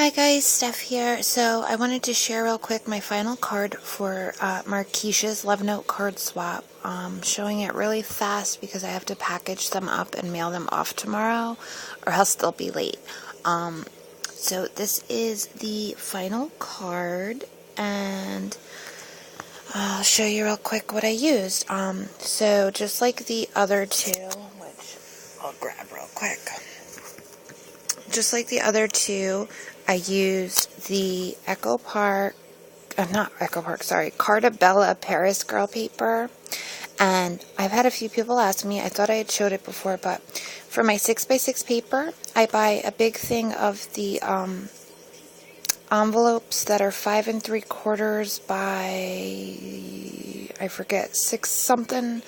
Hi guys, Steph here. So I wanted to share real quick my final card for Marquisha's Love Note card swap. Showing it really fast because I have to package them up and mail them off tomorrow or else they'll be late. So this is the final card and I'll show you real quick what I used. So just like the other two, which I'll grab real quick. Just like the other two, I used the Carta Bella Paris Girl paper. And I've had a few people ask me, I thought I had showed it before, but for my 6x6 paper, I buy a big thing of the envelopes that are 5 3/4 by, I forget, 6 something,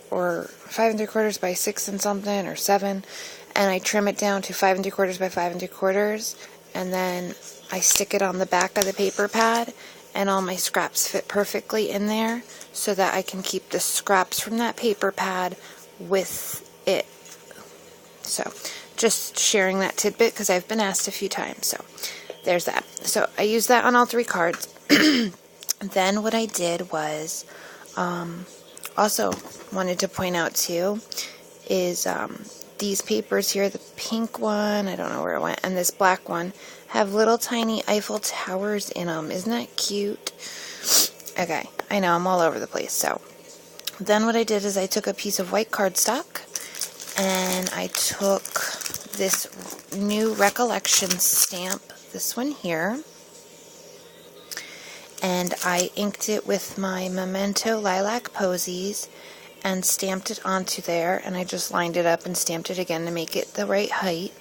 or 5 3/4 by 6 and something, or 7. And I trim it down to 5 3/4 by 5 3/4, and then I stick it on the back of the paper pad, and all my scraps fit perfectly in there, so that I can keep the scraps from that paper pad with it. So, just sharing that tidbit, because I've been asked a few times, so there's that. So, I used that on all 3 cards. Then what I did was, also wanted to point out too, is, these papers here, the pink one, I don't know where it went, and this black one, have little tiny Eiffel Towers in them. Isn't that cute? Okay, I know, I'm all over the place. So, then what I did is I took a piece of white cardstock, and I took this new Recollection stamp, this one here, and I inked it with my Memento Lilac Posies, and stamped it onto there, and I just lined it up and stamped it again to make it the right height,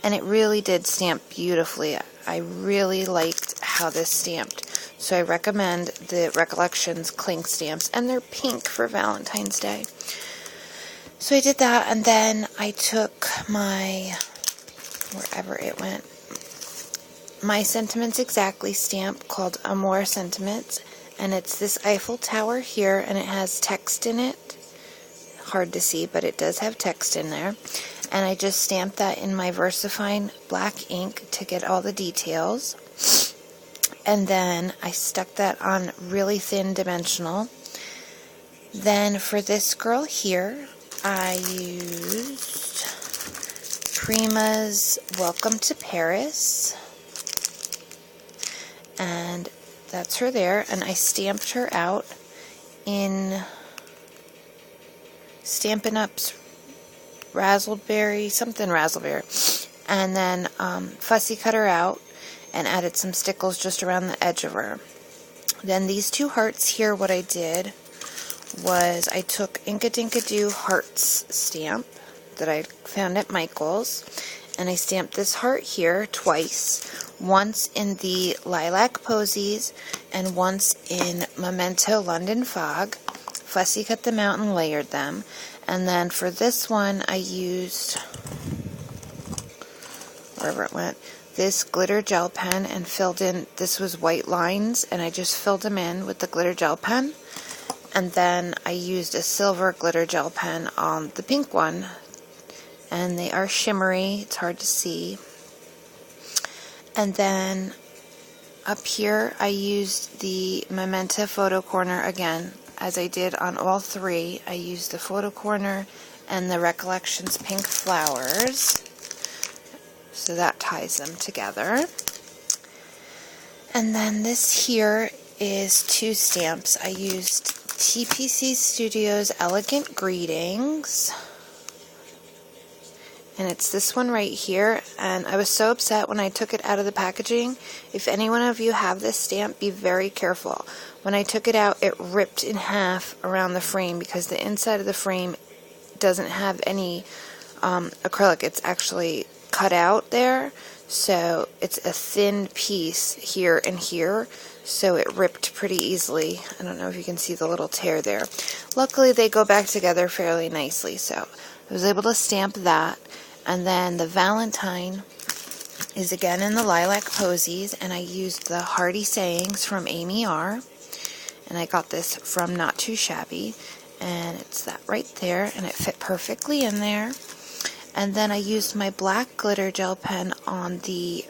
and it really did stamp beautifully. I really liked how this stamped, so I recommend the Recollections cling stamps, and they're pink for Valentine's Day. So I did that, and then I took my, wherever it went, my Sentiments Exactly stamp called Amore Sentiments, and it's this Eiffel Tower here, and it has text in it. Hard to see, but it does have text in there, and I just stamped that in my VersaFine black ink to get all the details, and then I stuck that on really thin dimensional. Then for this girl here, I used Prima's Welcome to Paris, and that's her there, and I stamped her out in Stampin' Up's Razzleberry, and then fussy cut her out and added some stickles just around the edge of her. Then these 2 hearts here, what I did was I took Inkadinkadoo Hearts stamp that I found at Michael's, and I stamped this heart here twice, once in the Lilac Posies and once in Memento London Fog. Fussy cut them out and layered them. And then for this one, I used, wherever it went, this glitter gel pen and filled in, this was white lines, and I just filled them in with the glitter gel pen. And then I used a silver glitter gel pen on the pink one. And they are shimmery, it's hard to see. And then up here, I used the Memento Photo Corner again. As I did on all 3, I used the Photo Corner and the Recollections Pink Flowers. So that ties them together. And then this here is 2 stamps. I used TPC Studios Elegant Greetings. And it's this one right here, and I was so upset when I took it out of the packaging. If any one of you have this stamp, be very careful. When I took it out, it ripped in half around the frame because the inside of the frame doesn't have any acrylic. It's actually cut out there, so it's a thin piece here and here, so it ripped pretty easily. I don't know if you can see the little tear there. Luckily, they go back together fairly nicely, so I was able to stamp that. And then the Valentine is again in the Lilac Posies, and I used the Hearty Sayings from Amy R. And I got this from Not Too Shabby, and it's that right there, and it fit perfectly in there. And then I used my black glitter gel pen on the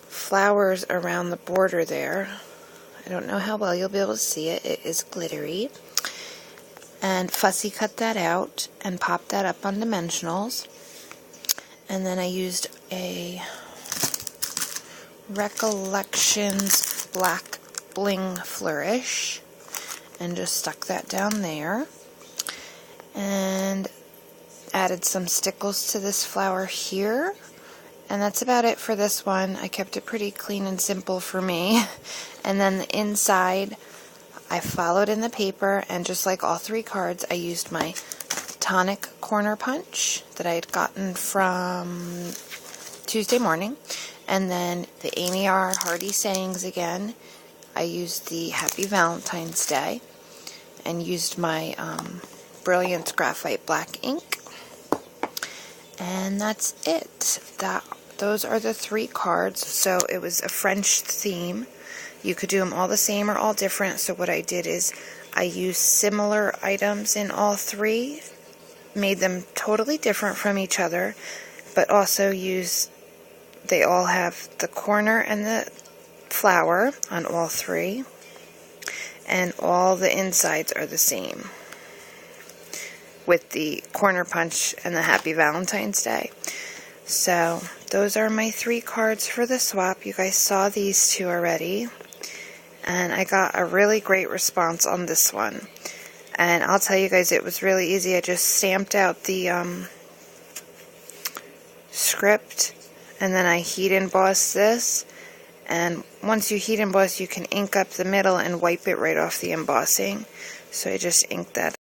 flowers around the border there. I don't know how well you'll be able to see it. It is glittery. And fussy cut that out and popped that up on dimensionals. And then I used a Recollections black bling flourish and just stuck that down there. And added some stickles to this flower here. And that's about it for this one. I kept it pretty clean and simple for me. And then the inside, I followed in the paper, and just like all three cards, I used my tonic corner punch that I had gotten from Tuesday morning. And then the Amy R. Hardy sayings again. I used the Happy Valentine's Day and used my Brilliant Graphite Black ink. And that's it. Those are the three cards. So it was a French theme. You could do them all the same or all different. So what I did is I used similar items in all three, made them totally different from each other, but also they all have the corner and the flower on all three, and all the insides are the same, with the corner punch and the Happy Valentine's Day. So those are my three cards for the swap. You guys saw these two already, and I got a really great response on this one. And I'll tell you guys, it was really easy. I just stamped out the script, and then I heat embossed this. And once you heat emboss, you can ink up the middle and wipe it right off the embossing. So I just inked that